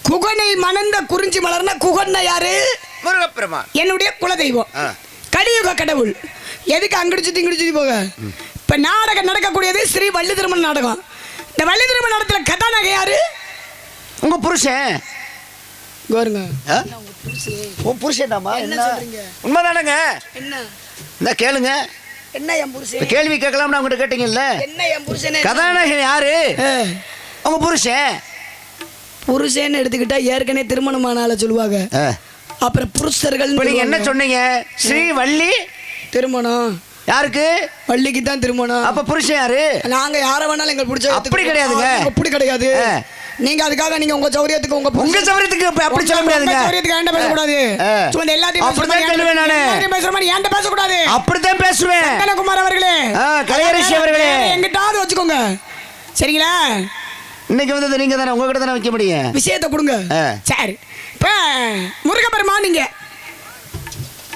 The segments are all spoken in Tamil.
குகனை மணந்த குறிஞ்சி மலர்னா குகன்னா யாரு? முருகப்பெருமான். என்னுடைய குலதெய்வம், கலியுக கடவுள். எதுக்கு அங்கிட்டு சுத்தி இங்கிட்டு சுத்தி போக? இப்ப நாடகம் நடக்கக்கூடியது ஸ்ரீ வள்ளி திருமண நாடகம். இந்த வள்ளி திருமண நாடகத்துல கதாநாயகன் யாரு? உங்க புருஷன். கோருங்க, உன் புருஷன் தாமா? என்ன சொல்றீங்க? உண்மைதானங்க? என்ன இந்த கேளுங்க. என்ன என் புருஷன்? கேள்வி கேட்கலாம்னு அவங்ககிட்ட கேட்டீங்கல்ல. என்ன என் புருஷன்? கதாநாயகன் யாரு? உங்க புருஷன். புருஷன்னு எடுத்துக்கிட்டா ஏற்கனவே திருமணமானால சொல்லுவாங்க. அப்புறம் புருஷர்கள். நீங்க என்ன சொன்னீங்க? ஸ்ரீ வள்ளி திருமணம். யாருக்கு? வள்ளிக்கு தான் திருமணம். அப்ப புருஷன் யாரு? நாங்க யார வேணாலும் எங்க பிடிச்ச. அப்படி கிடையாதுங்க. அப்படி கிடையாது. நீங்க அதுக்காக நீங்க உங்க சௌரியத்துக்கு உங்க சௌரியத்துக்கு அப்படி சொல்ல முடியாதுங்க. சௌரியத்துக்கு ஏன்டா பேச கூடாது? சும்மா எல்லாத்தையும் அப்படிதான் சொல்லுவேன் நானு. பேசுற மாதிரி ஏன்டா பேச கூடாது? அப்படிதான் பேசுவேன். கனகுமார் அவர்களே, கலையரசி அவர்களே, எங்கிட்டாவது வச்சுக்கோங்க, சரிங்களா? இன்னைக்கு வந்து நீங்க தானே, உங்ககிட்ட தானே வைக்க முடியும். விஷயத்தை கொடுங்க. சரி, இப்ப முருகப்பெருமான், நீங்க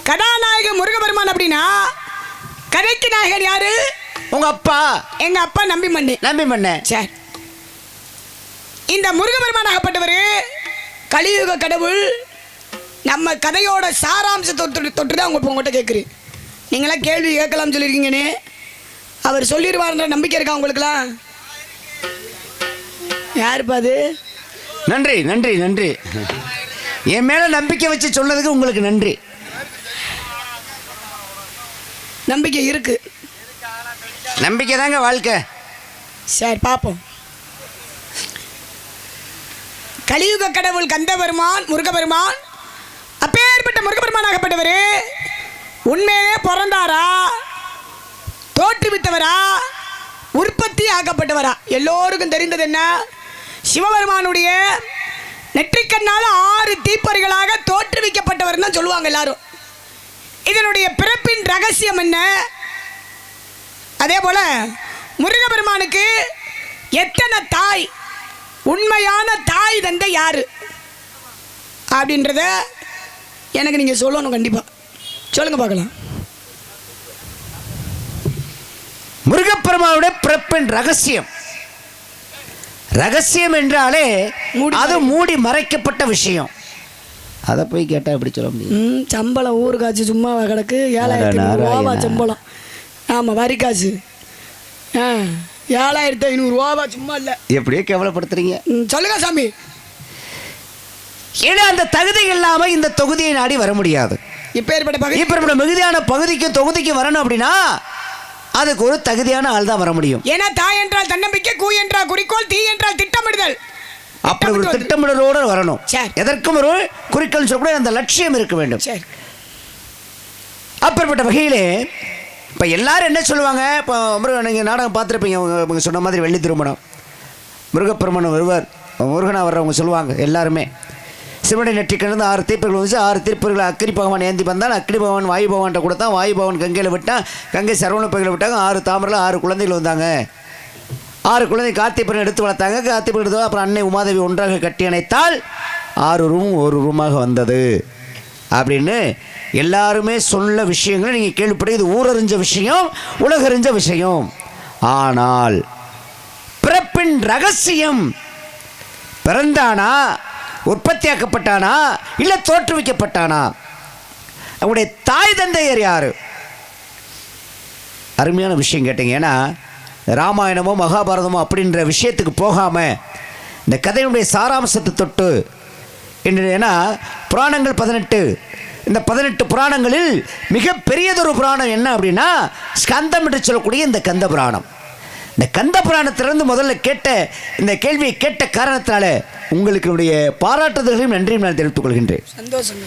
கதாநாயகன் முருகப்பெருமான் அப்படின்னா கதைக்கு நாயகன் யாரு? உங்க அப்பா. எங்க அப்பா நம்பி மண்ணு. நம்பி மண்ணு. சரி, இந்த முருகப்பெருமான் ஆகப்பட்டவர் கலியுக கடவுள். நம்ம கதையோட சாராம்சத்தை தொட்டுதான் உங்கள்கிட்ட கேட்குறேன். நீங்களாம் கேள்வி கேட்கலாம்னு சொல்லியிருக்கீங்கன்னு அவர் சொல்லிடுவார்ன்ற நம்பிக்கை இருக்கா உங்களுக்குலாம்? யாருப்பா அது? நன்றி நன்றி நன்றி. என் மேல நம்பிக்கை வச்சு சொன்னதுக்கு உங்களுக்கு நன்றி. நம்பிக்கை இருக்கு. நம்பிக்கை தாங்க வாழ்க்கை. சரி, பார்ப்போம். கலியுக கடவுள் கந்தபெருமான் முருகப்பெருமான், அப்பேற்பட்ட முருகப்பெருமான் ஆகப்பட்டவர் உண்மையிலே பிறந்தாரா, தோற்றுவித்தவரா, உற்பத்தி ஆக்கப்பட்டவரா? எல்லோருக்கும் தெரிந்தது என்ன? சிவபெருமானுடைய நெற்றிக்கண்ணால் 6 தீப்பொறிகளாக தோற்றுவிக்கப்பட்டவர் தான் சொல்லுவாங்க எல்லாரும். இதனுடைய பிறப்பின் ரகசியம் என்ன? அதே போல முருகப்பெருமானுக்கு எத்தனை தாய், உண்மையான தாய் தந்தை யாரு அப்படின்றத எனக்கு நீங்க சொல்லணும். கண்டிப்பா சொல்லுங்க பார்க்கலாம். முருகப்பெருமானுடைய பிறப்பின் ரகசியம். ரகசியம் என்றாலே அது மூடி மறைக்கப்பட்ட விஷயம். அதை போய் கேட்டா எப்படி சொல்ல முடியும்? சம்பளம் ஊரு காசு சும்மா கிடக்கு. 7,500 ரூபா சம்பளம். ஆமா, வரி காசு 7,500 ரூபா சும்மா இல்ல. எப்படியே கேவலப்படுத்துறீங்க. சொல்லுங்க சாமி. ஏன்னா அந்த தகுதி இல்லாம இந்த தொகுதியை நாடி வர முடியாது. இப்ப மிகுதியான பகுதிக்கு தொகுதிக்கு வரணும் அப்படின்னா அதுக்கு ஒரு தகுதியான ஆள் தான் வர முடியும். ஏன்னா தாய் என்றால் தன்னம்பிக்கை, கூ என்றால் குறிக்கோள், தீ என்றால் திட்டமிடுதல். அப்படி ஒரு திட்டமிடலோடு வரணும். எதற்கும் ஒரு குறிக்கோள் சொல்லக்கூடிய அந்த லட்சியம் இருக்க வேண்டும். அப்படிப்பட்ட வகையிலே இப்போ எல்லாரும் என்ன சொல்லுவாங்க? இப்போ நீங்கள் நாடகம் பார்த்துருப்பீங்க. அவங்க சொன்ன மாதிரி வெள்ளி திருமணம், முருகப்பெருமான் வருவார், முருகனாக வர்றவங்க சொல்லுவாங்க எல்லாருமே. சிவனுடைய நெற்றிக்கிழந்து 6 தீப்பொறிகள் வந்துச்சு. 6 தீப்பொறிகளை அக்கினி பகவான் ஏந்தி வந்தான். அக்கினி பகவான் வாயு பகவான்கிட்ட கொடுத்தான். வாயு பகவான் கங்கையில் விட்டான். கங்கை சரவண பகையில் விட்டாங்க. 6 தாமரில் 6 குழந்தைகள் வந்தாங்க. 6 குழந்தை கார்த்திபன் எடுத்து வளர்த்தாங்க. கார்த்திபன் எடுத்து அப்புறம் அன்னை உமாதேவி ஒன்றாக கட்டி அணைத்தால் 6 ரூம் ஒரு ரூமாக வந்தது அப்படின்னு எல்லாருமே சொல்ல விஷயங்களை நீங்கள் கேள்விப்பட்டு இது ஊரறிஞ்ச விஷயம், உலகறிஞ்ச விஷயம். ஆனால் பிறப்பின் ரகசியம், பிறந்தானா, உற்பத்தியாக்கப்பட்டானா, இல்லை தோற்றுவிக்கப்பட்டானா, அவருடைய தாய் தந்தையர் யாரு? அருமையான விஷயம் கேட்டீங்க. ஏன்னா ராமாயணமோ மகாபாரதமோ அப்படின்ற விஷயத்துக்கு போகாமல் இந்த கதையினுடைய சாராம்சத்தை தொட்டு ஏன்னா புராணங்கள் 18. இந்த 18 புராணங்களில் மிக பெரியதொரு புராணம் என்ன அப்படின்னா ஸ்கந்தம் என்று சொல்லக்கூடிய இந்த கந்த புராணம். இந்த கந்த புராணத்திலிருந்து முதல்ல கேட்ட இந்த கேள்வியை கேட்ட காரணத்தினால உங்களுக்கு பாராட்டுதல்களையும் நன்றியும் நான் தெரிவித்துக் கொள்கின்றேன். சந்தோஷம்.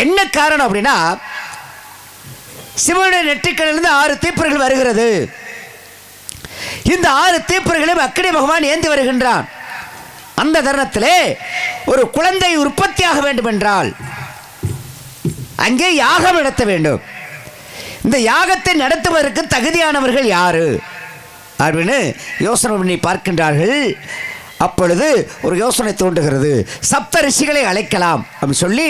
என்ன காரணம் அப்படின்னா சிவனுடைய நெற்றிக்கண்ணிலிருந்து 6 தீப்பொறிகள் வருகிறது. இந்த 6 தீப்பொறிகளையும் அக்கினி பகவான் ஏந்தி வருகின்றான். அந்த தருணத்திலே ஒரு குழந்தை உற்பத்தியாக வேண்டும் என்றால் அங்கே யாகம் நடத்த வேண்டும். இந்த யாகத்தை நடத்துவதற்கு தகுதியானவர்கள் யாரு அப்படின்னு யோசனை பண்ணி பார்க்கின்றார்கள். அப்பொழுது ஒரு யோசனை தோன்றுகிறது. சப்த ரிஷிகளை அழைக்கலாம் அப்படின்னு சொல்லி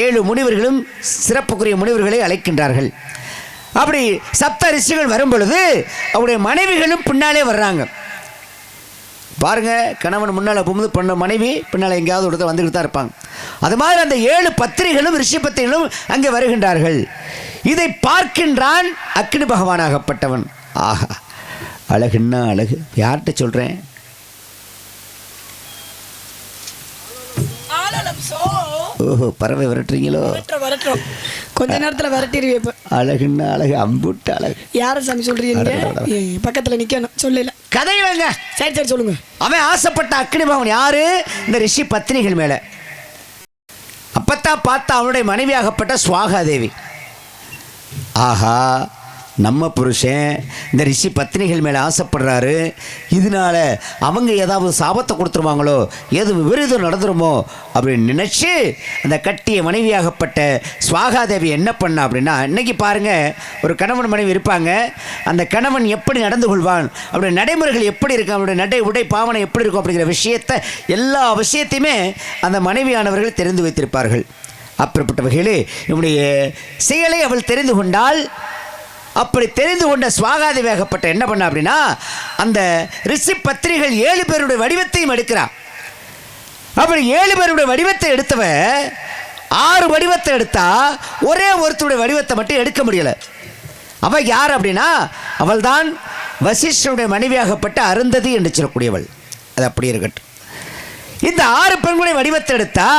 7 முனிவர்களும் சிறப்புக்குரிய முனிவர்களை அழைக்கின்றார்கள். அப்படி சப்த ரிஷிகள் வரும் பொழுது அவருடைய மனைவிகளும் பின்னாலே வர்றாங்க. பாருங்க, கணவன் முன்னால் போகும்போது பொண்ணு மனைவி பின்னால் எங்கேயாவது ஒரு இடத்துல வந்துக்கிட்டு தான் இருப்பாங்க. அது மாதிரி அந்த 7 பத்திரிகளும் ரிஷி பத்திரிகளும் அங்கே வருகின்றார்கள். இதை பார்க்கின்றான் அக்னி பகவானாகப்பட்டவன். ஆஹா, அழகுன்னா அழகு. யார்கிட்ட சொல்கிறேன்? ஓஹோ, பறவை விரட்டுறீங்களோ? கொஞ்ச நேரத்தில் விரட்டிடுவேன். அழகுன்னா அழகு, அம்புட்டு அழகு. யாரை சாமி சொல்றீங்க? பக்கத்தில் நிற்கணும், சொல்லல. கதை வைங்க. சரி சரி சொல்லுங்க. அவன் ஆசைப்பட்ட அக்னி பகவான் யாரு? இந்த ரிஷி பத்னிகள் மேல. அப்பத்தான் பார்த்தா அவனுடைய மனைவியாகப்பட்ட சுவாகாதேவி. ஆஹா, நம்ம புருஷன் இந்த ரிஷி பத்னிகள் மேலே ஆசைப்படுறாரு, இதனால அவங்க ஏதாவது சாபத்தை கொடுத்துருவாங்களோ, எது விபரீதம் நடந்துருமோ அப்படின்னு நினச்சி அந்த கட்டிய மனைவியாகப்பட்ட சுவாகாதேவி என்ன பண்ணா அப்படின்னா, இன்னைக்கு பாருங்க, ஒரு கணவன் மனைவி இருப்பாங்க. அந்த கணவன் எப்படி நடந்து கொள்வான், அவருடைய நடைமுறைகள் எப்படி இருக்கும், அவருடைய நடை உடை பாவனை எப்படி இருக்கும் அப்படிங்கிற விஷயத்தை, எல்லா விஷயத்தையுமே அந்த மனைவியானவர்கள் தெரிந்து வைத்திருப்பார்கள். அப்படிப்பட்ட வகையில் இவனுடைய செயலை அவள் தெரிந்து கொண்டால், அப்படி தெரிந்து கொண்ட சுவாகாதேவியாகப்பட்ட என்ன பண்ண அப்படின்னா, அந்த ரிஷி பத்திரிகள் 7 பேருடைய வடிவத்தையும் எடுக்கிறான். அப்படி 7 பேருடைய வடிவத்தை எடுத்தவ 6 வடிவத்தை எடுத்தா ஒரே ஒருத்தருடைய வடிவத்தை மட்டும் எடுக்க முடியல. அவ யார் அப்படின்னா, அவள் தான் வசிஷ்டனுடைய மனைவியாகப்பட்ட அருந்ததி என்று சொல்லக்கூடியவள். அது அப்படி இருக்கட்டும். இந்த 6 பெண்களுடைய வடிவத்தை எடுத்தா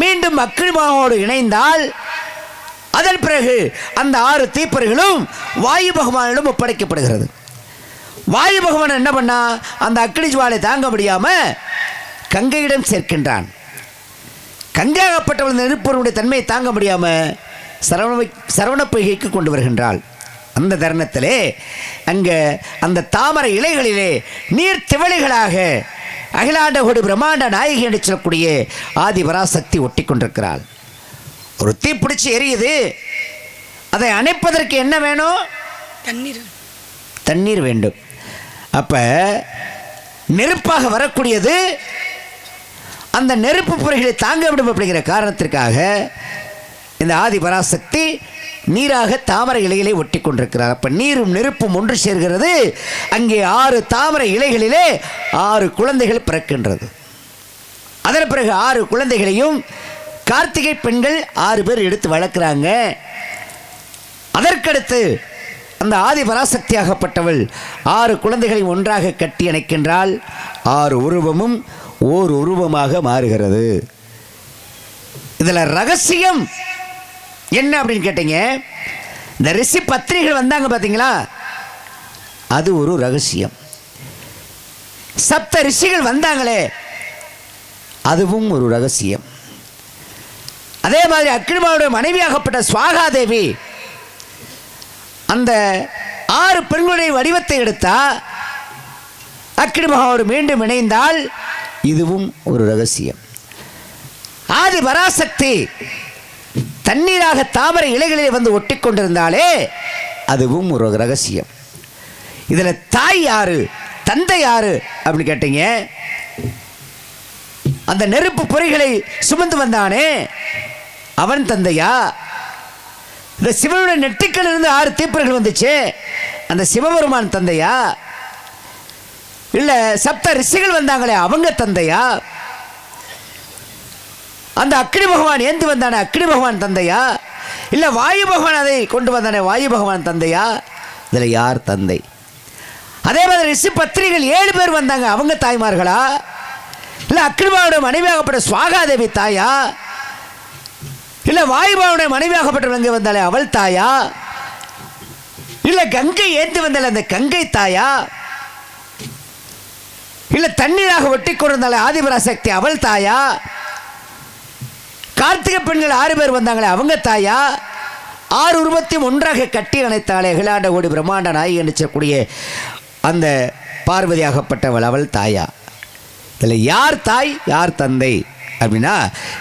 மீண்டும் அக்னிமாவோடு இணைந்தால், அதன் பிறகு அந்த 6 தீப்பொறிகளும் வாயு பகவானிடம் ஒப்படைக்கப்படுகிறது. வாயு பகவான் என்ன பண்ணா, அந்த அக்னி ஜுவாலை தாங்க முடியாம கங்கையிடம் சேர்க்கின்றான். கங்கையாகப்பட்டவள் நெருப்பொருடைய தன்மையை தாங்க முடியாம சரவண பொய்கைக்கு கொண்டு வருகின்றாள். அந்த தருணத்திலே அங்கே அந்த தாமரை இலைகளிலே நீர் திவளைகளாக அகிலாண்ட கோடி பிரம்மாண்ட நாயகி என்று சொல்லக்கூடிய ஆதி பராசக்தி ஒட்டி கொண்டிருக்கிறாள். ஒரு தீ பிடிச்சி எரியுது, அதை அணைப்பதற்கு என்ன வேணும்? தண்ணீர் வேண்டும். அப்ப நெருப்பாக வரக்கூடியது அந்த நெருப்பு பொறிகளை தாங்க விடும் அப்படிங்கிற காரணத்திற்காக இந்த ஆதி பராசக்தி நீராக தாமரை இலைகளை ஒட்டி கொண்டிருக்கிறார். அப்ப நீரும் நெருப்பும் ஒன்று சேர்கிறது. அங்கே 6 தாமரை இலைகளிலே 6 குழந்தைகள் பிறக்கின்றது. அதன் பிறகு 6 குழந்தைகளையும் கார்த்திகை பெண்கள் 6 பேர் எடுத்து வளர்க்குறாங்க. அதற்கடுத்து அந்த ஆதி பராசக்தியாகப்பட்டவள் 6 குழந்தைகளை ஒன்றாக கட்டி அணைக்கின்றாள். 6 உருவமும் ஓர் உருவமாக மாறுகிறது. இதில் ரகசியம் என்ன அப்படின்னு கேட்டீங்க, இந்த ரிஷி பத்னிகள் வந்தாங்க பார்த்தீங்களா, அது ஒரு ரகசியம். சப்த ரிஷிகள் வந்தாங்களே, அதுவும் ஒரு ரகசியம். அதே மாதிரி அக்னிமாவுடைய மனைவியாகப்பட்ட சுவாகாதேவி அந்த 6 பெண்களுடைய வடிவத்தை எடுத்தா அக்னிமகாவோடு மீண்டும் இணைந்தால், இதுவும் ஒரு ரகசியம். ஆதி பராசக்தி தண்ணீராக தாமரை இலைகளிலே வந்து ஒட்டி கொண்டிருந்தாலே, அதுவும் ஒரு ரகசியம். இதில் தாய் யாரு, தந்தை யாரு அப்படின்னு கேட்டீங்க, அந்த நெருப்பு பொறிகளை சுமந்து வந்தானே அவன் தந்தையா? இந்த சிவனுடைய நெற்றிக்கல் இருந்து 6 தீப்பொறிகள் வந்துச்சு, அந்த சிவபெருமான் தந்தையா? இல்ல சப்த ரிஷிகள் வந்தாங்களே அவங்க தந்தையா? அந்த அக்னி பகவான் ஏந்து வந்தானே அக்னி பகவான் தந்தையா? இல்ல வாயு பகவான் அதை கொண்டு வந்தானே வாயு பகவான் தந்தையா? இதுல யார் தந்தை? அதே மாதிரி ரிஷி பத்னிகள் 7 பேர் வந்தாங்க, அவங்க தாய்மார்களா? இல்ல அக்னிபாவுடைய மனைவியாகப்பட்ட சுவாகாதேவி தாயா? இல்ல வாயுபாவுடைய மனைவியாகப்பட்டவங்க வந்தாலே அவள் தாயா? இல்ல கங்கை ஏந்தி வந்தாலே அந்த கங்கை தாயா? இல்ல தண்ணீராக ஒட்டி கொண்டிருந்தாலே ஆதிபராசக்தி அவள் தாயா? கார்த்திகை பெண்கள் 6 பேர் வந்தாங்களே அவங்க தாயா? 6 உருவத்தையும் ஒன்றாக கட்டி அணைத்தாலே அகிலாண்ட கோடி பிரம்மாண்ட நாயகி என்று சொல்லக்கூடிய அந்த பார்வதியாகப்பட்டவள் அவள் தாயா? இதில் யார் தாய் யார் தந்தை அப்படின்னா,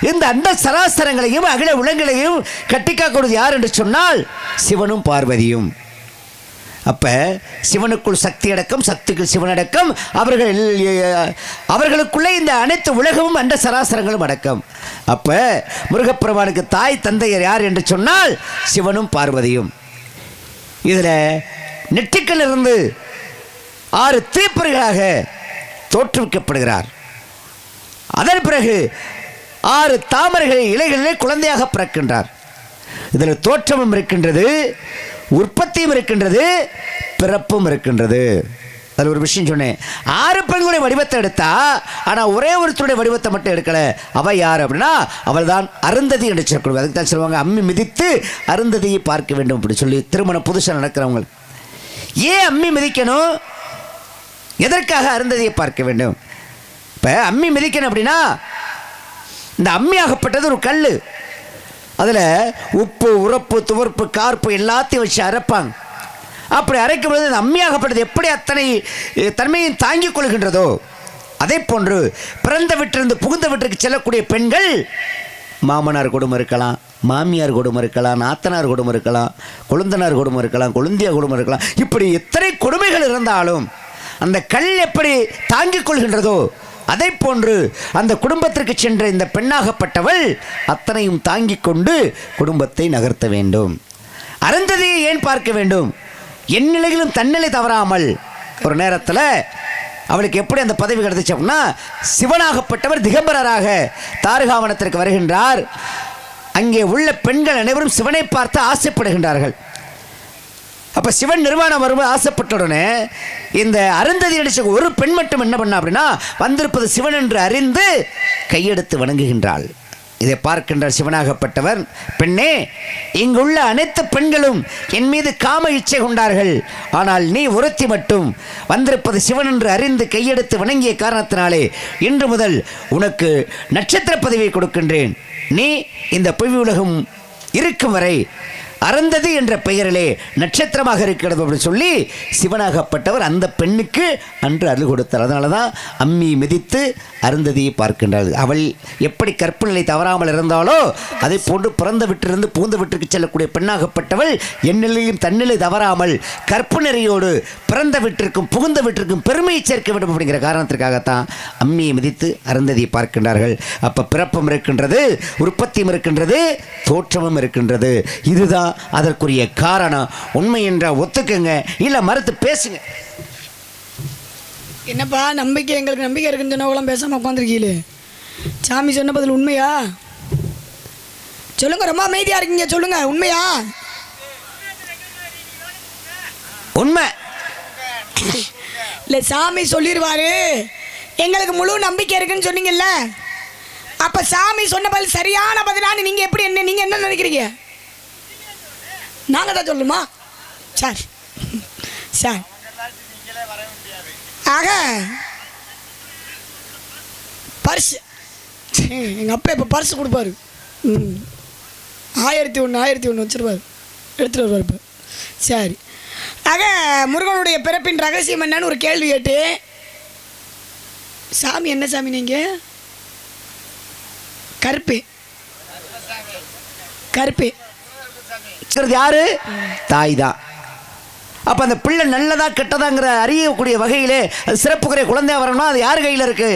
இந்த அண்ட சராசரங்களையும் அகில உலகங்களையும் கட்டிக்காக்கூடியது யார் என்று சொன்னால் சிவனும் பார்வதியும். அப்ப சிவனுக்குள் சக்தி அடக்கம், சக்திக்குள் சிவன் அடக்கம், அவர்களுக்குள்ளே இந்த அனைத்து உலகமும் அண்ட சராசரங்களும் அடக்கம். அப்ப முருகப்பெருமானுக்கு தாய் தந்தையர் யார் என்று சொன்னால் சிவனும் பார்வதியும். இதில் நெற்றிக்கல் இருந்து 6 தீப்பொறிகளாக தோற்றுவிக்கப்படுகிறார். அதன் பிறகு 6 தாமரைகள் இலைகளிலே குழந்தையாக பிறக்கின்றார். இதில் தோற்றமும் இருக்கின்றது, உற்பத்தியும் இருக்கின்றது, பிறப்பும் இருக்கின்றது. அதில் ஒரு விஷயம் சொன்னேன். 6 பெண்களுடைய வடிவத்தை எடுத்தா, ஆனால் ஒரே ஒருத்தருடைய வடிவத்தை மட்டும் எடுக்கல. அவ யார் அப்படின்னா, அவள் தான் அருந்ததி என்று சொல்லக்கூடிய. அதுக்கு தான் சொல்லுவாங்க, அம்மி மிதித்து அருந்ததியை பார்க்க வேண்டும் அப்படி சொல்லி. திருமணம் புதுசாக நடக்கிறவங்க ஏன் அம்மி மிதிக்கணும், எதற்காக அருந்ததியை பார்க்க வேண்டும்? இப்போ அம்மி மிதிக்கணும் அப்படின்னா, இந்த அம்மியாகப்பட்டது ஒரு கல். அதில் உப்பு, உரப்பு, துவர்ப்பு, கார்ப்பு எல்லாத்தையும் வச்சு அரைப்பாங்க. அப்படி அரைக்கும் பொழுது அந்த அம்மியாகப்பட்டது எப்படி அத்தனை தன்மையை தாங்கிக் கொள்கின்றதோ, அதே போன்று பிறந்த வீட்டிலிருந்து புகுந்த வீட்டிற்கு செல்லக்கூடிய பெண்கள் மாமனார் குடும்பம் இருக்கலாம், மாமியார் குடும்பம் இருக்கலாம், நாத்தனார் குடும்பம் இருக்கலாம், கொழுந்தனார் குடும்பம் இருக்கலாம், கொழுந்தியா குடும்பம் இருக்கலாம். இப்படி எத்தனை கொடுமைகள் இருந்தாலும் அந்த கல் எப்படி தாங்கிக் கொள்கின்றதோ, அதை போன்று அந்த குடும்பத்திற்கு சென்ற இந்த பெண்ணாகப்பட்டவள் அத்தனையும் தாங்கிக் கொண்டு குடும்பத்தை நகர்த்த வேண்டும். அருந்ததியை ஏன் பார்க்க வேண்டும்? என் நிலையிலும் தன்னிலை தவறாமல். ஒரு நேரத்தில் அவளுக்கு எப்படி அந்த பதவி கிடைத்துச்சு அப்படின்னா, சிவனாகப்பட்டவர் திகம்பரராக தாரகாவனத்திற்கு வருகின்றார். அங்கே உள்ள பெண்கள் அனைவரும் சிவனை பார்த்து ஆசைப்படுகின்றார்கள். அப்போ சிவன் நிர்வாணம் வரும்போது ஆசைப்பட்ட உடனே இந்த அருந்ததி அடிச்ச ஒரு பெண் மட்டும் என்ன பண்ணா அப்படின்னா, வந்திருப்பது சிவன் என்று அறிந்து கையெடுத்து வணங்குகின்றாள். இதை பார்க்கின்றார் சிவனாகப்பட்டவர். பெண்ணே, இங்குள்ள அனைத்து பெண்களும் என் மீது காம இச்சை கொண்டார்கள், ஆனால் நீ ஒருத்தி மட்டும் வந்திருப்பது சிவன் என்று அறிந்து கையெடுத்து வணங்கிய காரணத்தினாலே இன்று முதல் உனக்கு நட்சத்திர பதவியை கொடுக்கின்றேன். நீ இந்த புவி உலகம் இருக்கும் வரை அருந்ததி என்ற பெயரிலே நட்சத்திரமாக இருக்கிறது அப்படின்னு சொல்லி சிவனாகப்பட்டவர் அந்த பெண்ணுக்கு அன்று அருள் கொடுத்தார். அதனால தான் அம்மி மிதித்து அருந்ததியை பார்க்கின்றாள். அவள் எப்படி கற்பு நிலை தவறாமல் இருந்தாலோ அதை போன்று பிறந்த வீட்டிலிருந்து புகுந்த வீட்டிற்கு செல்லக்கூடிய பெண்ணாகப்பட்டவள் எந்நிலையும் தன்னிலை தவறாமல் கற்பு நெறியோடு பிறந்த வீட்டிற்கும் புகுந்த வீட்டிற்கும் பெருமையை சேர்க்க வேண்டும் அப்படிங்கிற காரணத்திற்காகத்தான் அம்மியை மிதித்து அருந்ததியை பார்க்கின்றார்கள். அப்போ பிறப்பும் இருக்கின்றது, உற்பத்தியும் இருக்கின்றது, தோற்றமும் இருக்கின்றது. இதுதான் அதற்குரிய காரணம். உண்மை என்ற ஒத்துக்குங்க, இல்ல மறுத்து பேசுங்க. என்னப்பா நம்பிக்கை, எங்களுக்கு நம்பிக்கை இருக்குன்னு சொன்னவங்களாம் பேசாம உட்காந்துருக்கீங்களே, சாமி சொன்ன பதில் உண்மையா சொல்லுங்க. ரொம்ப அமைதியா இருக்கீங்க, சொல்லுங்க உண்மையா? உண்மை இல்ல சாமி சொல்லிடுவாரு, எங்களுக்கு முழு நம்பிக்கை இருக்குன்னு சொன்னீங்கல்ல. அப்ப சாமி சொன்ன பதில் சரியான பதிலான்னு நீங்க எப்படி நீங்க என்ன நினைக்கிறீங்க? நாங்கள் தான் சொல்லுமா? சார் சார் ஆக பர்ஸ் எங்கள் அப்பா இப்போ பர்ஸ் கொடுப்பாரு. 1001 வச்சுருப்பார், எடுத்துகிட்டு வருவார் இப்போ. சரி, ஆக முருகனுடைய பிறப்பின் ரகசியம் என்னன்னு ஒரு கேள்வி கேட்டு, சாமி என்ன சாமி நீங்கள்? கருப்பே கருப்பே யாரு? தாய் தான். அப்ப அந்த பிள்ளை நல்லதா கெட்டதாங்கிற அறியக்கூடிய வகையிலே அது சிறப்புக்குரிய குழந்தையா வரணும்னா அது யார் கையில இருக்கு?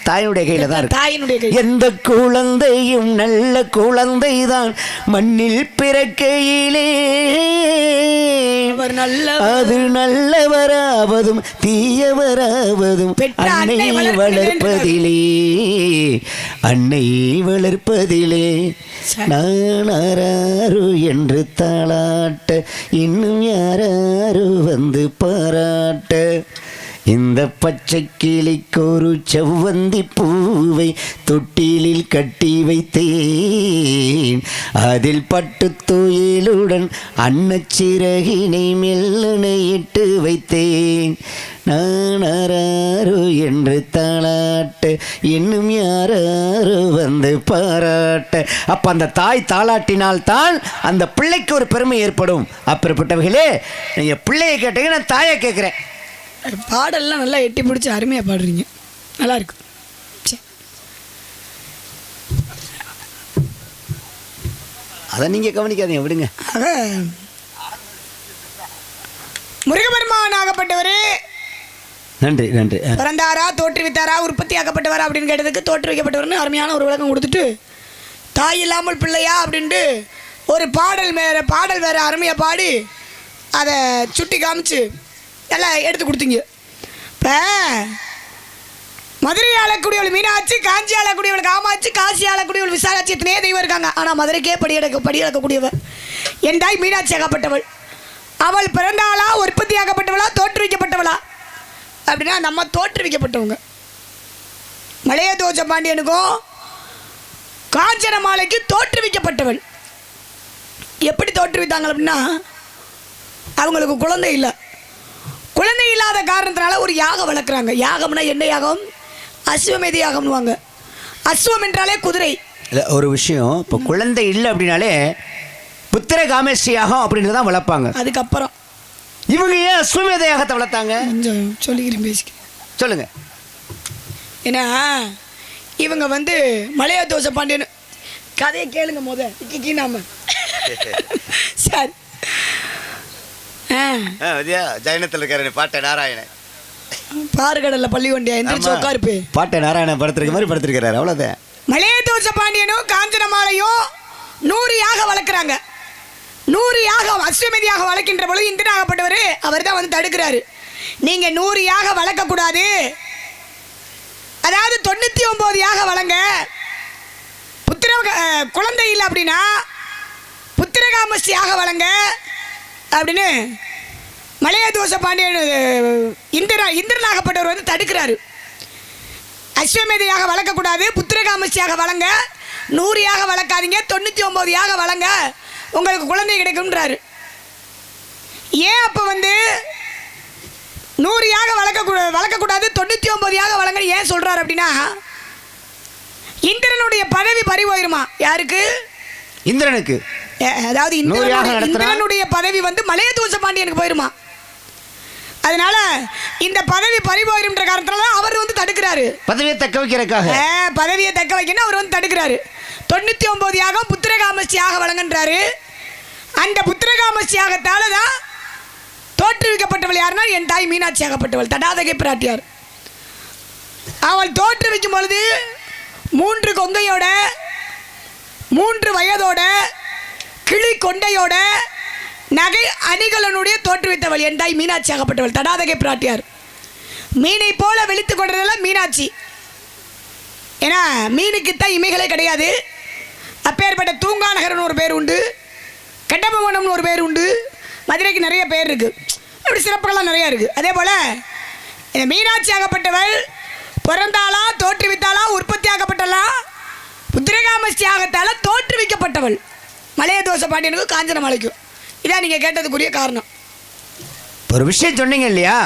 தாயினுடைய கையில தான் இருக்கு. தாயினுடைய கை. எந்த குழந்தையும் நல்ல குழந்தை தான் மண்ணில் பிறக்கையிலே அது நல்லவராவதும் தீயவராவதும் அன்னை வளர்ப்பதிலே, அன்னை வளர்ப்பதிலே. நானாரு என்று தாளாட்ட இன்னும் யாராரு வந்து பாராட்ட, இந்த பச்சை கிளிக்கொரு செவ்வந்தி பூவை தொட்டிலில் கட்டி வைத்தேன், அதில் பட்டு துயிலுடன் அன்னச்சிறகினை மெல்லணையிட்டு வைத்தேன். நானாரு என்று தாளாட்ட இன்னும் யாராரு வந்து பாராட்ட. அப்ப அந்த தாய் தாளாட்டினால்தான் அந்த பிள்ளைக்கு ஒரு பெருமை ஏற்படும். அப்படிப்பட்டவர்களே, நீங்க பிள்ளையை கேட்டீங்க, நான் தாயை கேட்கிறேன். பாடல்லாம் நல்லா எட்டி பிடிச்சி அருமையாக பாடுறீங்க, நல்லா இருக்கு. அதை நீங்கள் கவனிக்காதீங்க, விடுங்க. முருகபெருமான் ஆகப்பட்டவர் நன்றி நன்றி. பிறந்தாரா, தோற்றுவித்தாரா, உற்பத்தி ஆக்கப்பட்டவரா அப்படின்னு கேட்டதுக்கு தோற்றுவிக்கப்பட்டவர்னு அருமையான ஒரு விளக்கம் கொடுத்துட்டு, தாய் இல்லாமல் பிள்ளையா அப்படின்ட்டு ஒரு பாடல் வேற அருமையாக பாடி அதை சுட்டி காமிச்சு எல்லாம் எடுத்து கொடுத்தீங்க. இப்போ மதுரை ஆளக்கூடியவள் மீனாட்சி, காஞ்சி ஆளக்கூடியவள் காமாட்சி, காசி ஆளக்கூடியவள் விசாலாட்சி, எத்தனையோ தெய்வம் இருக்காங்க. ஆனால் மதுரைக்கே படியெடுக்கக்கூடியவள் என் தாய் மீனாட்சி ஆகப்பட்டவள். அவள் பிறந்தாளா, உற்பத்தியாகப்பட்டவளா, தோற்றுவிக்கப்பட்டவளா அப்படின்னா நம்ம தோற்றுவிக்கப்பட்டவங்க. மலையதோஜ பாண்டியனுக்கும் காஞ்சன மாலைக்கு தோற்றுவிக்கப்பட்டவள். எப்படி தோற்றுவித்தாங்க அப்படின்னா, அவங்களுக்கு குழந்தை இல்லை. குழந்தை இல்லாத காரணத்தினால ஒரு யாகம் வளர்க்குறாங்க. யாகம்னா என்ன யாகம்? அஸ்வமேதி யாகம்னுவாங்க. அஸ்வம் என்றாலே குதிரை. இல்லை, ஒரு விஷயம், இப்போ குழந்தை இல்லை அப்படின்னாலே புத்திர காமேஷ்டி யாகம் அப்படின்னு தான் வளர்ப்பாங்க. அதுக்கப்புறம் இவங்க ஏன் அஸ்வமேத யாகத்தை வளர்த்தாங்க? கொஞ்சம் சொல்லிக்கிறேன், பேசிக்க சொல்லுங்க. ஏன்னா இவங்க வந்து மலையதோஷ பாண்டியன் கதையை கேளுங்க நாம சார். ஜெயனத்தில் இருக்கிற பாட்டை நாராயணன் பாறுகடல்ல பள்ளி கொண்டியா எந்திரிச்சு உட்காருப்பே. பாட்டை நாராயணன் படுத்திருக்க மாதிரி படுத்திருக்கிறாரு, அவ்வளோதான். மலையதோஷ பாண்டியனும் காஞ்சனமாலையும் 100 யாக வளர்க்குறாங்க. 100 யாகம் அஸ்வமேதியாக வளர்க்கின்ற பொழுது இந்திரனாகப்பட்டவர் அவர் தான் வந்து தடுக்கிறாரு. நீங்க 100 யாக வளர்க்கக்கூடாது, அதாவது 99 யாக வளங்க. குழந்தை இல்லை அப்படின்னா புத்திரகாமஸ்தியாக வளங்க அப்படின்னு மலையதோஷ பாண்டியன் இந்திரனாகப்பட்டவர் வந்து தடுக்கிறாரு. அஸ்வமேதியாக வளர்க்கக்கூடாது, புத்திரகாமஸ்தியாக வளங்க, 100 யாக வளர்க்காதீங்க, 99 யாக வளங்க, உங்களுக்கு குழந்தை கிடைக்கும்ன்றாரு. ஏன் அப்போ வந்து 100 யாக வளர்க்கக்கூடாது, 99 யாக வளங்கன்னு ஏன் சொல்றாரு அப்படின்னா, இந்திரனுடைய பதவி பறிபோயிருமா? யாருக்கு? இந்திரனுக்கு. அதாவது இந்திரனுடைய பதவி வந்து மலையதோஷ பாண்டியனுக்கு போயிருமா. அதனால இந்த பதவி பறிபோயிருன்ற காரணத்தினால அவர் வந்து தடுக்கிறாரு. பதவியை தக்க வைக்கிறதுக்காக, பதவியை தக்க வைக்கணும் அவர் வந்து தடுக்கிறாரு. 99 யாகம் புத்திரகாமஸ்தி யாக வழங்கன்றாரு. அந்த புத்திரகாமஸ்தி யாகத்தால தான் தோற்றுவிக்கப்பட்டவள் யாருன்னா என் தாய் மீனாட்சி ஆகப்பட்டவள், தடாதகை பிராட்டியார். அவள் தோற்றுவிக்கும் பொழுது 3 கொங்கையோட, 3 வயதோட, கிளி கொண்டையோட, நகை அணிகளனுடைய தோற்றுவித்தவள் என் தாய் மீனாட்சி ஆகப்பட்டவள், தடாதகை பிராட்டியார். மீனை போல விழித்து கொண்டதெல்லாம் மீனாட்சி. ஏன்னா மீனுக்குத்தான் இமைகளே கிடையாது. அப்பேற்பட்ட தூங்காநகர்னு ஒரு பேர் உண்டு, கட்டபவனம்னு ஒரு பேர் உண்டு, மதுரைக்கு நிறைய பேர் இருக்கு, அப்படி சிறப்புகள்லாம் நிறையா இருக்கு. அதே போல இந்த மீனாட்சி ஆகப்பட்டவள் பிறந்தாளா, தோற்றுவித்தாளா, உற்பத்தி ஆகப்பட்டளா, புத்திரகாமஸ்தி யாகத்தால தோற்றுவிக்கப்பட்டவள் மலையதோஷ பாண்டியனுக்கும் காஞ்சனமாலைக்கும். இதான் நீங்க கேட்டதுக்குரிய காரணம். ஒரு விஷயம் சொன்னீங்க இல்லையா,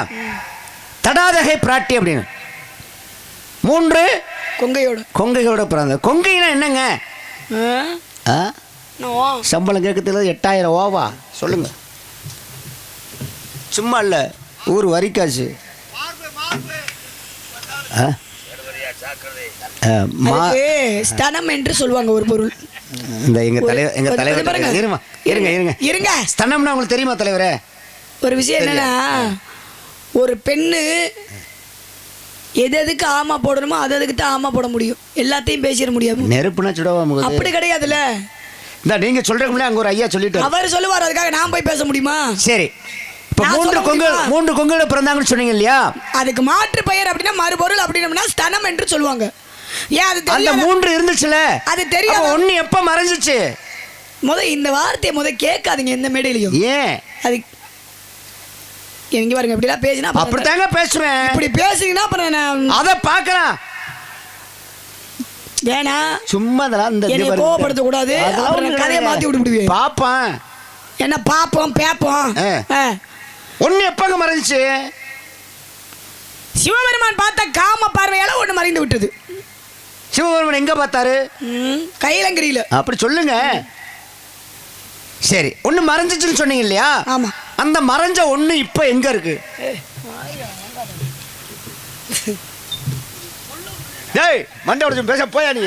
தடாதகை பிராட்டி அப்படின்னு 3 கொங்கையோட பிறந்த. கொங்கைனா என்னங்க? சம்பளம் கேட்கறதுல 8000 ஓவா சொல்லுங்க, சும்மா இல்லை, ஊர் வரிக்காசு. ஸ்தனம் என்று சொல்லுவாங்க ஒரு பொருள். இந்த எங்க தலைவர் இருங்க, ஸ்தனம்னா உங்களுக்கு தெரியுமா தலைவரே? ஒரு விஷயம் என்னன்னா, ஒரு பெண்ணு எதுக்கு ஆமா போடணுமோ அதுக்கு தான் ஆமா போட முடியும், எல்லாத்தையும் பேசிட முடியாது. நெருப்புனா சுடவா? அப்படி கிடையாதுல்ல. இந்த நீங்க சொல்றீங்களே, அங்க ஒரு ஐயா சொல்லிட்டு அவர் சொல்லுவார், அதுக்காக நான் போய் பேச முடியுமா? சரி, இப்ப 3 கொங்குல பிறந்தாங்கன்னு சொன்னீங்க இல்லையா, அதுக்கு மாற்று பெயர் அப்படின்னா மறுபொருள் அப்படின்னா ஸ்தனம் என்று சொல்லுவாங்க. ஏன் அது அந்த 3 இருந்துச்சுல, அது தெரியும். ஒண்ணு எப்ப மறைஞ்சிச்சு? இந்த வார்த்தையை கேட்காதீங்க எந்த மேடையிலையும். ஏன்? அது எங்க பாருங்க, இப்படிலாம் பேசினா அப்படித்தாங்க பேசுவேன். இப்படி பேசுனீங்கன்னா அப்புறம் நான் அதை பார்க்கலாம். வேணா சும்மா என்னை கோவப்படுத்த கூடாது, கதையை மாத்தி விட்டுவிடுவேன். பாப்பேன் என்ன பாப்போம் பேப்போம். ஒண்ணு எப்பங்க மறைஞ்சிச்சு? சிவபெருமான் பார்த்த காம பார்வையால ஒண்ணு மறைந்து விட்டது. சிவபெருமான் எங்க பார்த்தாரு? கைலங்கிரியில. அப்படி சொல்லுங்க. சரி, ஒண்ணு மறைஞ்சிச்சுன்னு சொன்னீங்க இல்லையா? ஆமா. அந்த மறைஞ்ச ஒண்ணு இப்ப எங்க இருக்கு? டேய் மண்டை உடைச்சு பேச போயா நீ,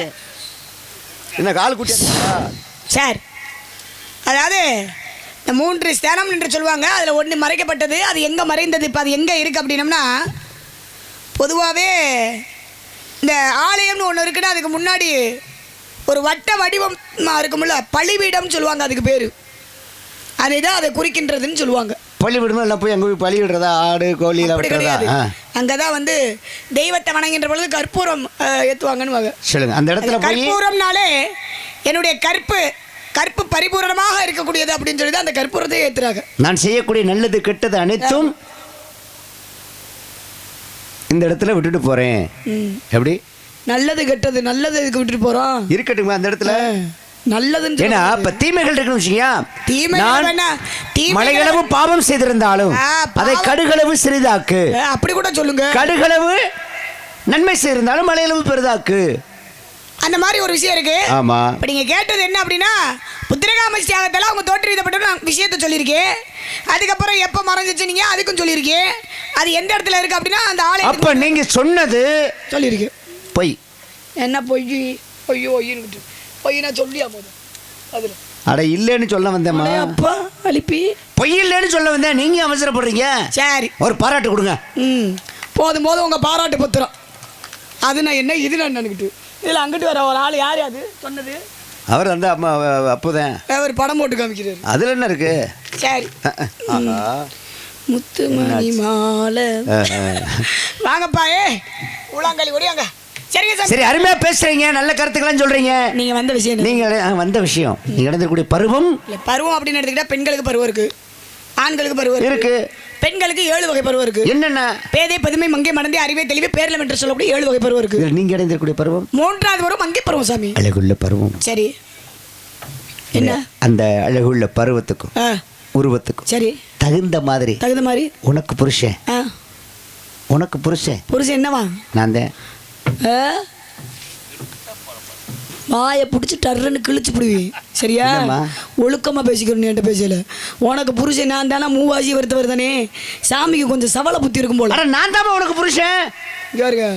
என்ன கால் குட்டியா? சார், அதாவது இந்த 3 ஸ்தானம் என்று சொல்லுவாங்க, அதில் ஒன்று மறைக்கப்பட்டது. அது எங்கே மறைந்தது, இப்போ அது எங்கே இருக்குது அப்படின்னம்னா, பொதுவாகவே இந்த ஆலயம்னு ஒன்று இருக்குன்னா அதுக்கு முன்னாடி ஒரு வட்ட வடிவம் இருக்கும்ல, பலிபீடம் சொல்லுவாங்க, அதுக்கு பேர். அதுதான் அதை குறிக்கின்றதுன்னு சொல்லுவாங்க. பள்ளி விடணும் எல்லாம் போய் அங்கே போய் பள்ளி விடுறதா ஆடு கோழி எல்லாம் அப்படி விட்டுறதா கிடையாது. அங்கதான் வந்து தெய்வத்தை வணங்குகின்ற பொழுது கற்பூரம் ஏத்துவாங்கன்னு சொல்லுங்க அந்த இடத்துல போய் கற்பூரம்னாலே என்னுடைய கற்பு பரிபூரணமாக இருக்கக்கூடியது அப்படின்னு சொல்லி தான் அந்த கற்பூரத்தை ஏத்துறாங்க. நான் செய்யக்கூடிய நல்லது கெட்டது அனைத்தும் இந்த இடத்துல விட்டுட்டு போறேன். எப்படி நல்லது கெட்டது நல்லது இதுக்கு விட்டுட்டு போறோம் இருக்கட்டுமா அந்த இடத்துல நல்லதுன்னு ஏன்னா இப்ப தீமைகள் இருக்குன்னு வச்சுக்கியா மலைகளவு பாவம் செய்திருந்தாலும் அதை கடுகளவு சிறிதாக்கு அப்படி கூட சொல்லுங்க. கடுகளவு நன்மை செய்திருந்தாலும் மலையளவு பெரிதாக்கு அந்த மாதிரி ஒரு விஷயம் இருக்கு. ஆமா இப்ப நீங்க கேட்டது என்ன அப்படின்னா புத்திரகாம தியாகத்தால அவங்க தோற்றுவிக்கப்பட்ட விஷயத்த சொல்லியிருக்கேன். அதுக்கப்புறம் எப்ப மறைஞ்சிச்சு நீங்க அதுக்கும் சொல்லியிருக்கேன். அது எந்த இடத்துல இருக்கு அப்படின்னா அந்த ஆளை அப்ப நீங்க சொன்னது சொல்லியிருக்கேன். பொய். என்ன பொய்? ஐயோ பொய்னா சொல்லியா போதும் அதுல அட இல்லைன்னு சொல்ல வந்தேம்மா. அப்பா அலிப்பி பொய் இல்லைன்னு சொல்ல வந்தேன். நீங்க அவசரப்படுறீங்க. சரி ஒரு பாராட்டு கொடுங்க. போதும் உங்க பாராட்டு பத்திரம். அது நான் என்ன இது நான் நினைக்கிட்டு இதில் அங்கிட்டு வர ஒரு ஆள் யார் அது சொன்னது? அவர் வந்து அம்மா அப்போதான் ஒரு படம் போட்டு காமிக்கிறாரு. அதில் என்ன இருக்கு? சரி முத்துமணி மாலை வாங்கப்பா உள்ளாங்காலி ஓடியாங்க. சரிங்க சார். சரி அருமையா பேசுறீங்க. நல்ல கருத்துக்கெல்லாம் சொல்றீங்க. நீங்க வந்த விஷயம் நீங்க நடந்தக்கூடிய பருவம் அப்படின்னு எடுத்துக்கிட்டா பெண்களுக்கு பருவம் இருக்கு, ஆண்களுக்கு பருவம் இருக்கு, பெண்களுக்கு 7 வகை பருவம் இருக்கு. என்னென்ன? பேதை பதுமை மங்கை மடந்தை அறிவை தெளிவு பேரலம் என்று சொல்லக்கூடிய 7 வகை பருவம் இருக்கு. நீங்க அடைந்திருக்கூடிய பருவம் 3வது பருவம் மங்கை பருவம் சாமி. அழகுள்ள பருவம். சரி என்ன அந்த அழகுள்ள பருவத்துக்கும் உருவத்துக்கும் சரி தகுந்த மாதிரி உனக்கு புருஷன் என்னவா? நான் தான் வாயை பிடிச்சி டர்றன்னு கிழிச்சு பிடுவி. சரியா ஒழுக்கமாக பேசிக்கிறோம். நீ என்கிட்ட பேசல. உனக்கு புருஷன் நான் தானே மூவாசி வருத்தவர் தானே. சாமிக்கு கொஞ்சம் சவள புத்தி இருக்கும் போல. நான் தான் உனக்கு புருஷன். யாருங்க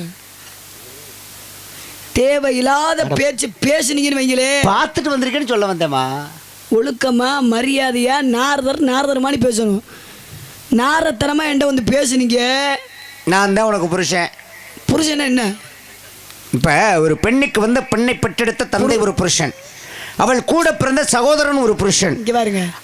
தேவையில்லாத பேச்சு பேசுனீங்கன்னு வைங்களே பார்த்துட்டு வந்திருக்கேன்னு சொல்ல வந்தேம்மா. ஒழுக்கமா மரியாதையா நாரதர் மாதிரி பேசணும். நாரத்தனமா என்கிட்ட வந்து பேசுனீங்க. நான் தான் உனக்கு புருஷன். என்ன இப்ப ஒரு பெண்ணுக்கு வந்து பெண்ணை பெற்றெடுத்த தந்தை ஒரு புருஷன், அவள் கூட பிறந்த சகோதரன் ஒரு புருஷன்.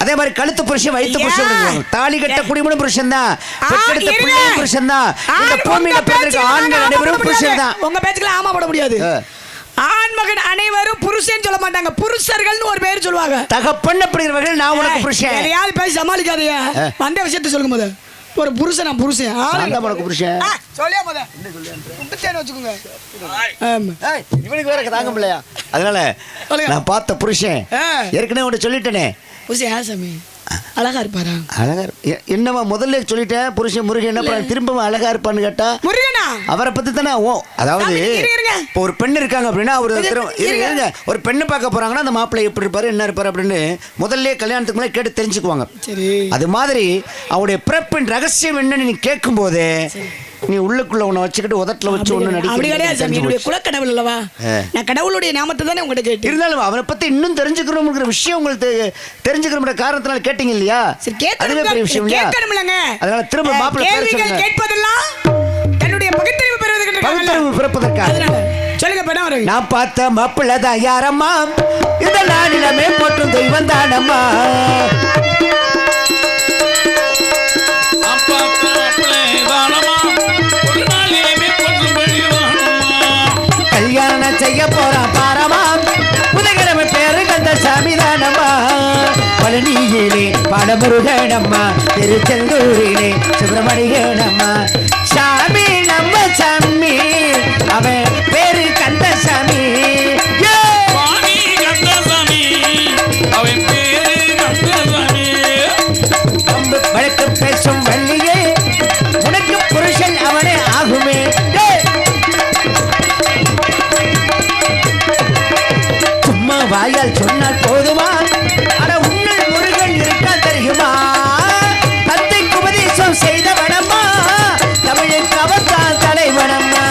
அதே மாதிரி கழுத்து புருஷன் வயிற்று புருஷன் தாலி கட்ட குடிமனும் புருஷன் தான், பெற்றெடுத்த பிள்ளையும் புருஷன் தான். இந்த பூமியில பிறந்திருக்க ஆண்கள் அனைவரும் புருஷன் தான். உங்க பேச்சுக்கெல்லாம் ஆமா போட முடியாது. ஆண் மகன் அனைவரும் புருஷன் சொல்ல மாட்டாங்க, புருஷர்கள்னு ஒரு பேர் சொல்லுவாங்க. தகப்பன் அப்படிங்கிறவர்கள் நான் உனக்கு புருஷன். எதையாவது பேசி சமாளிக்காதீங்க. அந்த விஷயத்த சொல்லுங்க போது ஒரு புருஷன் புருஷன் உனக்கு புருஷன் சொல்லியா போத வச்சுக்கோங்க. இவனுக்கு வேற தாங்க முடியலையா? அதனால நான் பார்த்த புருஷன் ஏற்கனவே உன்கிட்ட சொல்லிட்டேனே. புருஷன் யார் சாமி? அழகா இருப்பாரா? அழகா என்னவா முதல்ல சொல்லிட்டேன். புருஷன் முருகன் என்ன திரும்பவும் அழகா இருப்பான்னு கேட்டா முருகனா அவரை பத்தி தானே. அதாவது இப்போ ஒரு பெண் இருக்காங்க அப்படின்னா ஒரு பெண்ணு பார்க்க போறாங்கன்னா அந்த மாப்பிள்ளை எப்படி இருப்பாரு என்ன இருப்பாரு அப்படின்னு முதல்ல கல்யாணத்துக்கு முன்னாடி கேட்டு தெரிஞ்சுக்குவாங்க. அது மாதிரி அவருடைய பிறப்பின் ரகசியம் என்னன்னு நீ கேட்கும் போது நீ உள்ளுக்குள்ள உன்னை வச்சுக்கிட்டு உதட்டில் வச்சு ஒண்ணு நடிக்க குலக்கடவுள் அல்லவா? நான் கடவுளுடைய நாமத்தை தானே உங்கள்கிட்ட கேட்டு இருந்தாலும் அவனை பத்தி இன்னும் தெரிஞ்சுக்கிறோம்ங்கிற விஷயம் உங்களுக்கு தெரிஞ்சுக்கிற காரணத்தினால கேட்டீங்க இல்லையா? அதுவே பெரிய விஷயம் இல்லையா? அதனால திரும்ப மாப்பிள்ளை கேட்பதெல்லாம் தன்னுடைய பகுத்தறிவு பிறப்பதற்காக சொல்லுங்க. நான் பார்த்த மாப்பிள்ளை தான் யாரம்மா? இதெல்லாம் நிலமே போட்டும் தெய்வம் தானம்மா. கல்யாணம் செய்ய போறான் பாரமா, புதகிழமை பேரு கந்த சாமி தானம்மா. பழனியிலே பாடமுருகனம்மா, திருச்செந்தூரிலே சுப்பிரமணியனம்மா. சாமி நம்ம சாமி, அவன் பேரு கந்த சாமி. வழக்கு பேசும் வள்ளியே, உனக்கு புருஷன் அவனே ஆகுமே. சும்மா வாயால் சொன்னால் போதுமா? அட உன்னில் முருகன் இருக்கா தெரியுமா? தந்தைக்கு உபதேசம் செய்தவனம்மா, தமிழுக்கு அவர்தான் தலைவனம்மா.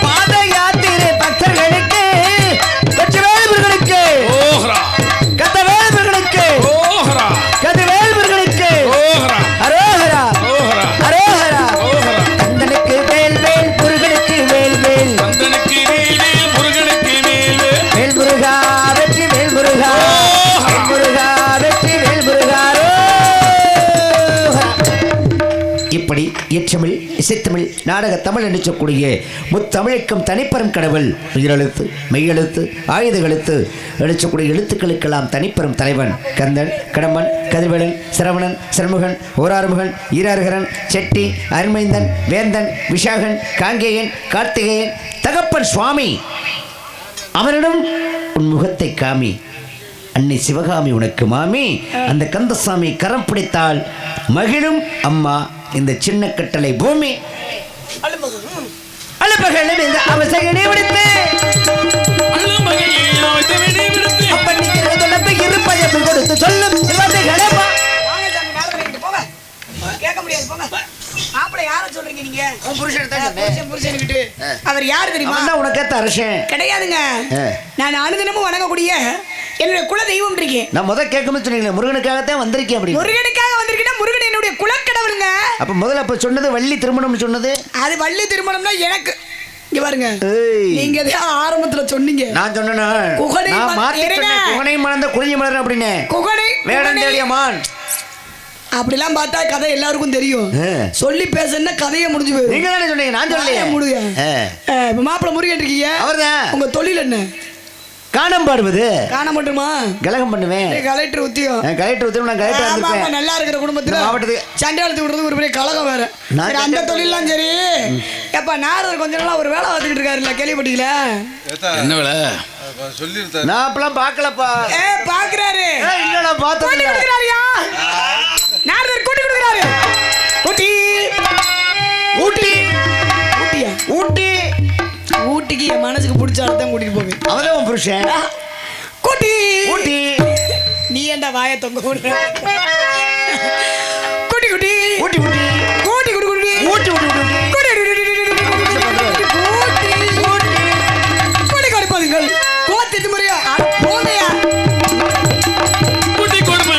பாத யாத்திரை பக்தர்களுக்கு, வெற்றிவேல்வர்களுக்கு, கதவேல்வர்களுக்கு, கதிவேல்வர்களுக்கு அரோகரா அரோகரா. தந்தனுக்கு வேல் வேல் முருகனுக்கு வேல் வேல், தந்தனுக்கு வேல் வேல் முருகனுக்கு வேல் வேல். நாடக தமிழ் என்று சொல்லக்கூடிய முத்தமிழுக்கும் தனிப்பெரும் கடவுள் உயிரெழுத்து மெய்யெழுத்து ஆயுத எழுத்து எழுச்சக்கூடிய எழுத்துக்களுக்கெல்லாம் தனிப்பெரும் தலைவன் கந்தன் கடம்பன் கதிர்வேலன் சிரவணன் சண்முகன் ஓராறுமுகன் ஈராறுகரன் செட்டி அருமைந்தன் வேந்தன் விஷாகன் காங்கேயன் கார்த்திகேயன் தகப்பன் சுவாமி அவனிடம் உன் முகத்தை காமி அன்னை சிவகாமி உனக்கு மாமி அந்த கந்தசாமி கரம் பிடித்தால் மகிழும் அம்மா இந்த சின்ன கட்டளை பூமி அழுப்பகலும் இந்த அவசகனை விடுத்து இருப்பதை கொடுத்து சொல்லும் சிவதைகளப்பா. கேட்க முடியாது போங்க. மாப்பிள்ளை யாரை சொல்றீங்க நீங்க? உன் புருஷன் தான் சொன்னேன். புருஷன்கிட்ட அவர் யார் தெரியுமா? அவன் தான் உனக்கேத்த அரசன் கிடையாதுங்க. நான் அனுதினமும் வணங்கக்கூடிய என்னுடைய குல தெய்வம் இருக்கேன். நான் முத கேட்கணும்னு சொன்னீங்களே முருகனுக்காகத்தான் வந்திருக்கேன். அப்படி முருகனுக்காக வந்திருக்கேன்னா முருகன் என்னுடைய குலக்கடவுளுங்க. அப்ப முதல்ல அப்ப சொன்னது வள்ளி திருமணம் சொன்னது அது வள்ளி திருமணம்னா எனக்கு இங்க பாருங்க நீங்க ஆரம்பத்துல சொன்னீங்க. நான் சொன்னேனா குகனை நான் மாத்தி சொன்னேன். குகனை மணந்த குறிஞ்சி மலர் அப்படினே குகனை வேடம் தேடியமான் அப்படிலாம் பார்த்தா கதை எல்லாருக்கும் தெரியும். சொல்லி பேசுனா கதையே முடிஞ்சு போயிடும். நீங்க தானே சொன்னீங்க நான் சொல்லலையே. முடிய மாப்பிள்ளை முருகன் இருக்கீங்க. அவர்தான். உங்க தொழில் என்ன? காணம் பாடுவது. காண மட்டுமா? கலகம் பண்ணுவேன். கலெக்டர் உத்தியம். கலெக்டர் உத்தியம் நான் கலெக்டர் இருப்பேன். நல்லா இருக்கிற குடும்பத்துல மாவட்டத்துக்கு சண்டையாளத்து விடுறது ஒரு பெரிய கலகம் வேற. அந்த தொழிலாம் சரி. எப்ப நாரதர் கொஞ்ச நாளா ஒரு வேலை பார்த்துக்கிட்டு இருக்காருல்ல கேள்விப்பட்டீங்களா? என்ன வேலை சொல்லிருந்தேன். நான் அப்பலாம் பார்க்கலப்பா. பாக்குறாரு. இல்லடா பார்த்தது கொடுக்கறாரியா? நாரதர் கூட்டி கொடுக்கறாரு. ஊட்டி ஊட்டி ஊட்டியா ஊட்டி ஊட்டிக்கு என் மனசுக்கு பிடிச்ச ஆளத்தான் கூட்டிட்டு போவேன். அவதான் உன் புருஷன். கூட்டி ஊட்டி நீ ஏன்டா வாயை தொங்க விடுற? கூட்டி கூட்டி ஊட்டி ஊட்டி கூட்டி குடி குடி ஊட்டி ஊட்டி கூட்டி கொடுப்பாதுங்கள் கோத்திட்டு முறையா போதையா குட்டி கொடுமை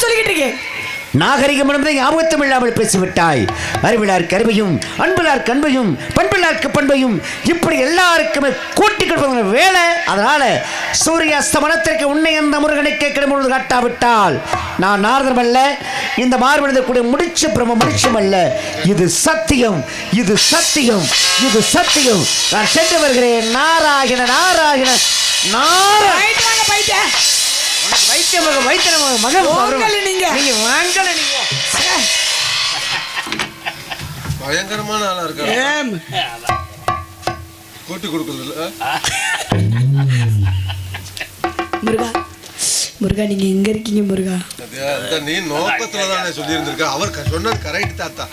சொல்லிக்கிட்டு இருக்கேன். நாகரிகம் ஞாபகத்தம் இல்லாமல் பேசிவிட்டாய். அறிவிலார் கருவையும் அன்பிலார் கண்பையும் பண்பிலார்க்கு பண்பையும் இப்படி எல்லாருக்குமே கூட்டி கொடுப்பது வேலை. அதனால சூரிய அஸ்தமனத்திற்கு உன்னை அந்த முருகனுக்கு கிடமுழுது காட்டாவிட்டால் நான் நாரதம் அல்ல, இந்த மார்பனதை கூட முடிச்ச பிரம முடிச்சும் அல்ல. இது சத்தியம், இது சத்தியம், இது சத்தியம். நான் சென்று வருகிறேன். நாராயண நாராயண நாராயண வைத்திய மகன் வைத்திய மகன் நீங்க பயங்கரமான ஆளா இருக்க. கூட்டி கொடுக்கல முருகா. முருகா நீங்க எங்க இருக்கீங்க முருகா? நீ நோக்கத்துல தானே சொல்லி இருந்திருக்க. அவர் சொன்னது கரெக்ட் தாத்தா.